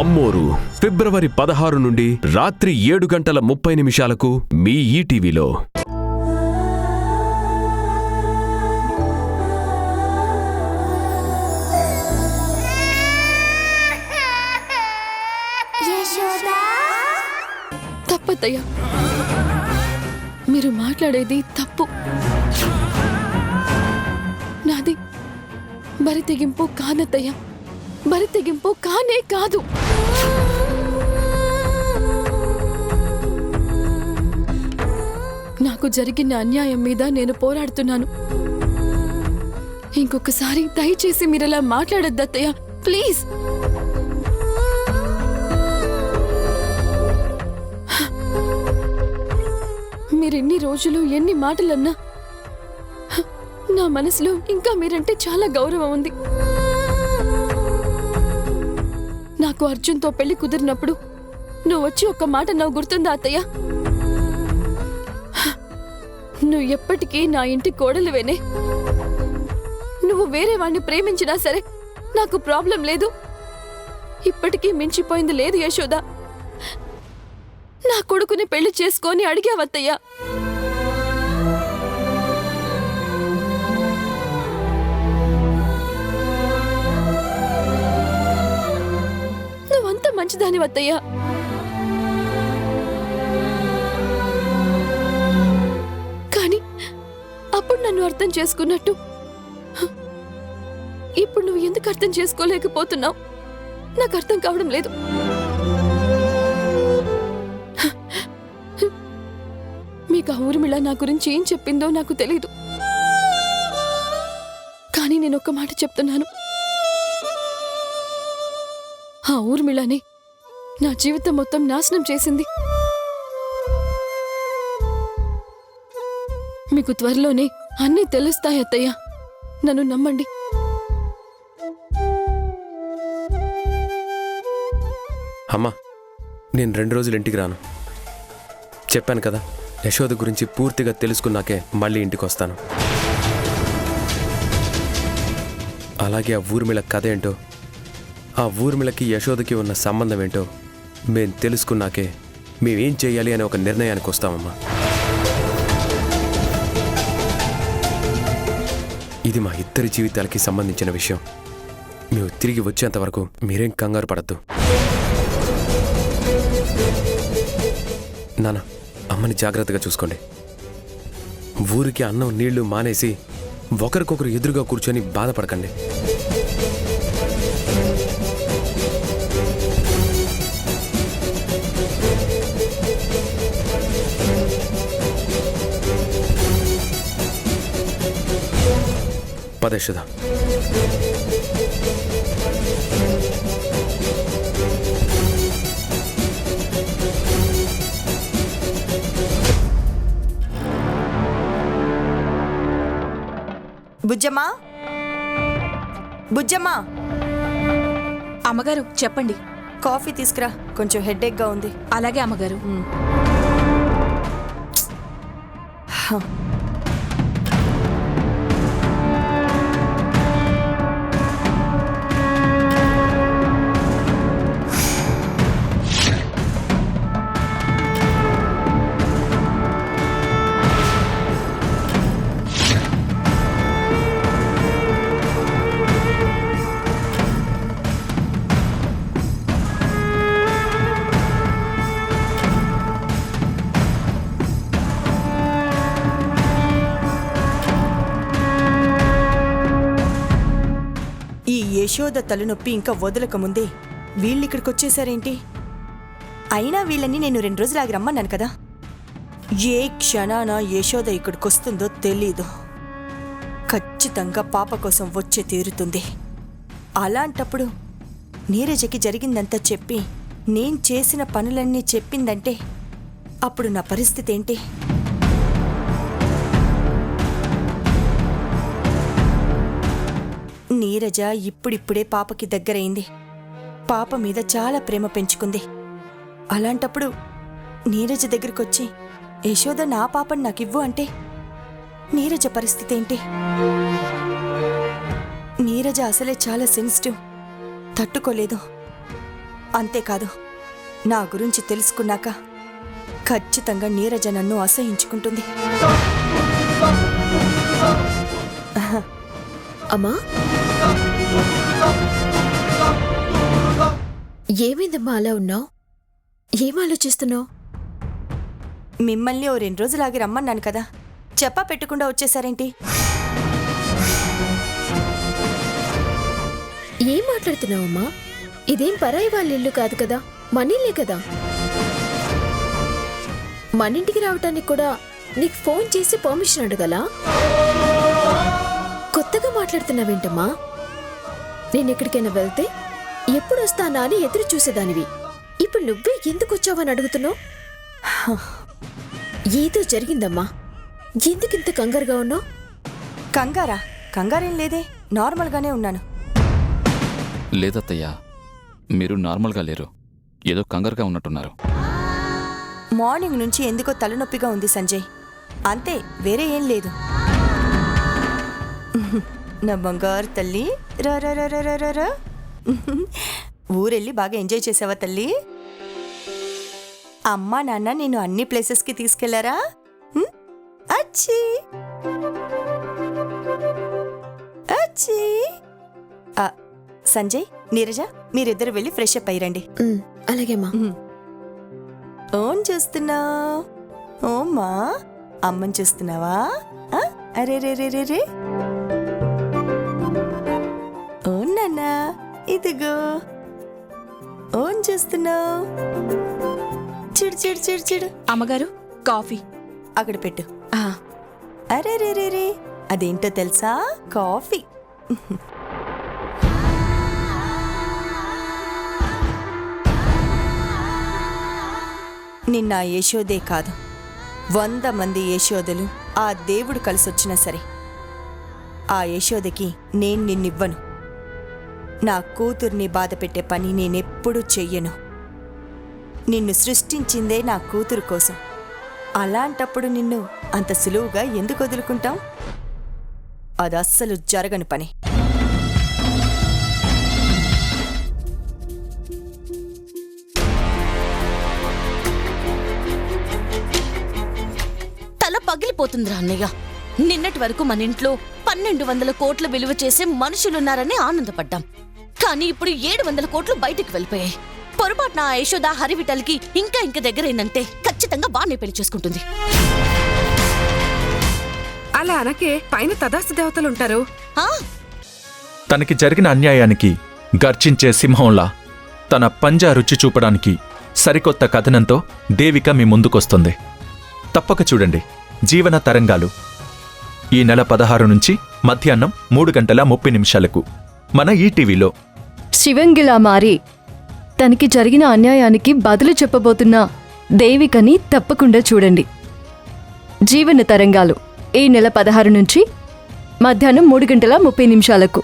అమ్మోరు ఫిబ్రవరి 16 నుండి రాత్రి 7:30 మీ ఈటీవీలో. తప్పతయ్యా, మీరు మాట్లాడేది తప్పు. నాది బరి తెగింపు కాదత్తయ్యా, బరి తెగింపు కానే కాదు. నాకు జరిగిన అన్యాయం మీద నేను పోరాడుతున్నాను. ఇంకొకసారి దయచేసి మీరలా మాట్లాడొద్దత్తయ్యా, ప్లీజ్. మీరెన్ని రోజులు ఎన్ని మాటలన్నా నా మనసులో ఇంకా మీరంటే చాలా గౌరవం ఉంది. నాకు అర్జున్తో పెళ్లి కుదిరినప్పుడు నువ్వు వచ్చి ఒక్క మాట నువ్వు గుర్తుందా అత్తయ్య? నువ్వు ఎప్పటికీ నా ఇంటి కోడలివేనే. నువ్వు వేరే వాణ్ణి ప్రేమించినా సరే నాకు ప్రాబ్లం లేదు. ఇప్పటికీ మించిపోయింది లేదు యశోద. నా కొడుకుని పెళ్లి చేసుకొని అడిగావత్తయ్యా. నువ్వంత మంచిదాని వత్తయ్యా. కానీ అప్పుడు నన్ను అర్థం చేసుకున్నట్టు ఇప్పుడు నువ్వు ఎందుకు అర్థం చేసుకోలేకపోతున్నావు నాకు అర్థం కావడం లేదు. మీకు ఆ ఊర్మిళ నా గురించి ఏం చెప్పిందో నాకు తెలీదు. కానీ నేను ఒక్క మాట చెప్తున్నాను, ఆ ఊర్మిళని నా జీవితం మొత్తం నాశనం చేసింది. మీకు త్వరలోనే అన్నీ తెలుస్తాయి అత్తయ్య, నన్ను నమ్మండి. అమ్మా, నేను 2 రోజులు ఇంటికి రాను. చెప్పాను కదా, యశోద గురించి పూర్తిగా తెలుసుకున్నాకే మళ్ళీ ఇంటికి వస్తాను. అలాగే ఆ ఊర్మిళ కథ ఏంటో, ఆ ఊర్మిళకి యశోదకి ఉన్న సంబంధం ఏంటో మేం తెలుసుకున్నాకే మేమేం చేయాలి అనే ఒక నిర్ణయానికి వస్తామమ్మా. ఇది మా ఇద్దరి జీవితాలకి సంబంధించిన విషయం. మేము తిరిగి వచ్చేంత వరకు మీరేం కంగారు పడద్దు. నాన్న, అమ్మని జాగ్రత్తగా చూసుకోండి. ఊరికి అన్నం నీళ్లు మానేసి ఒకరికొకరు ఎదురుగా కూర్చొని బాధపడకండి. పదేషద బుజ్జమ్మా, బుజ్జమ్మా. అమ్మగారు చెప్పండి. కాఫీ తీసుకురా, కొంచెం హెడేక్గా ఉంది. అలాగే అమ్మగారు. యశోద తలనొప్పి ఇంకా వదలకముందే వీళ్ళిక్కడికి వచ్చేసారేంటి? అయినా వీళ్ళని నేను 2 రోజులు ఆగి రమ్మన్నాను కదా. ఏ క్షణాన యశోద ఇక్కడికొస్తుందో తెలీదు. ఖచ్చితంగా పాప కోసం వచ్చే తీరుతుంది. అలాంటప్పుడు నీరజకి జరిగిందంతా చెప్పి నేను చేసిన పనులన్నీ చెప్పిందంటే అప్పుడు నా పరిస్థితి ఏంటి? నీరజ ఇప్పుడిప్పుడే పాపకి దగ్గరైంది. పాప మీద చాలా ప్రేమ పెంచుకుంది. అలాంటప్పుడు నీరజ దగ్గరికొచ్చి యశోద నా పాపని నాకివ్వు అంటే నీరజ పరిస్థితి ఏంటి? నీరజ అసలే చాలా సెన్సిటివ్, తట్టుకోలేదు. అంతేకాదు నా గురించి తెలుసుకున్నాక ఖచ్చితంగా నీరజ నన్ను అసహించుకుంటుంది. అమ్మా, ఏమైందమ్మా అలా ఉన్నావు? ఏం ఆలోచిస్తున్నావు? మిమ్మల్ని ఓ 2 రోజులాగి రమ్మన్నాను కదా, చెప్పా పెట్టకుండా వచ్చేసారేంటి? ఏం మాట్లాడుతున్నావమ్మా? ఇదేం పరాయి వాళ్ళ ఇల్లు కాదు కదా, మన ఇల్లే కదా. మన ఇంటికి రావటానికి కూడా నీకు ఫోన్ చేసి పర్మిషన్ అడగలా? కొత్తగా మాట్లాడుతున్నావేంటమ్మా? నేను ఎక్కడికైనా వెళ్తే ఎప్పుడు వస్తానా అని ఎదురు చూసేదానివి. ఇప్పుడు నువ్వే ఎందుకు వచ్చావని అడుగుతున్నావు? ఏదో జరిగిందమ్మా, ఎందుకింత కంగారుగా ఉన్నావు? కంగారేం లేదే, నార్మల్గానే ఉన్నాను. లేదత్తయ్యా, మీరు నార్మల్గా లేరు, ఏదో కంగారుగా ఉన్నట్టున్నారు. మార్నింగ్ నుంచి ఎందుకో తలనొప్పిగా ఉంది సంజయ్, అంతే, వేరే ఏం లేదు. నా బంగారు తల్లి, రా రా రా రా రా రా. ఊరెళ్ళి బాగా ఎంజాయ్ చేసావా తల్లి? అమ్మా నాన్న నేను అన్ని ప్లేసెస్కి తీసుకెళ్లారా? అచ్చి అచ్చి. సంజయ్, నీరజ, మీరిద్దరు వెళ్ళి ఫ్రెష్ అప్ అయ్యిరండి. అలాగేమ్మా. ఓన్ చూస్తున్నావు? ఓమ్మా, అమ్మని చూస్తున్నావా? అరే రే రే రే రే. ఓన్ నాన్నా, ఇదిగో ఓన్ చూస్తున్నావు? చిడు చిడు చిడు చిడు. అమ్మగారు, కాఫీ. అక్కడ పెట్టు. అరే రే రే రే, అదేంటో తెలుసా? కాఫీ. నిన్న యశోదే కాదు, 100 మంది యశోదలు ఆ దేవుడు కలిసొచ్చినా సరే ఆ యశోదకి నేను నిన్నివ్వను. నా కూతుర్ని బాధ పెట్టే పని నేనెప్పుడూ చెయ్యను. నిన్ను సృష్టించిందే నా కూతురు కోసం. అలాంటప్పుడు నిన్ను అంత సులువుగా ఎందుకు వదులుకుంటాం? అది అస్సలు జరగని పని. తల పగిలిపోతుందిరా అన్నయ్య. నిన్నటి వరకు మన ఇంట్లో 1200 కోట్ల విలువ చేసే మనుషులున్నారని ఆనందపడ్డాం. కానీ ఇప్పుడు 700 కోట్లు బయటికి వెళ్ళిపోయాయి. పొరపాటున ఆ యశోద హరివిటల్కి ఇంకా దగ్గరైందంటే ఖచ్చితంగా వాణ్ణి పెళ్లి చేసుకుంటుంది. అలా అనకే, పైన తదాస్తు దేవతలుంటారు. తనకి జరిగిన అన్యాయానికి గర్జించే సింహంలా తన పంజా రుచి చూపడానికి సరికొత్త కథనంతో దేవిక మీ ముందుకొస్తుంది. తప్పక చూడండి జీవన తరంగాలు. ఈ నెల 16 నుంచి మధ్యాహ్నం 3:30 మన ఈటీవీలో. శివంగిలా మారి తనకి జరిగిన అన్యాయానికి బదులు చెప్పబోతున్న దేవికని తప్పకుండా చూడండి. జీవన తరంగాలు ఈ నెల 16 నుంచి మధ్యాహ్నం 3:30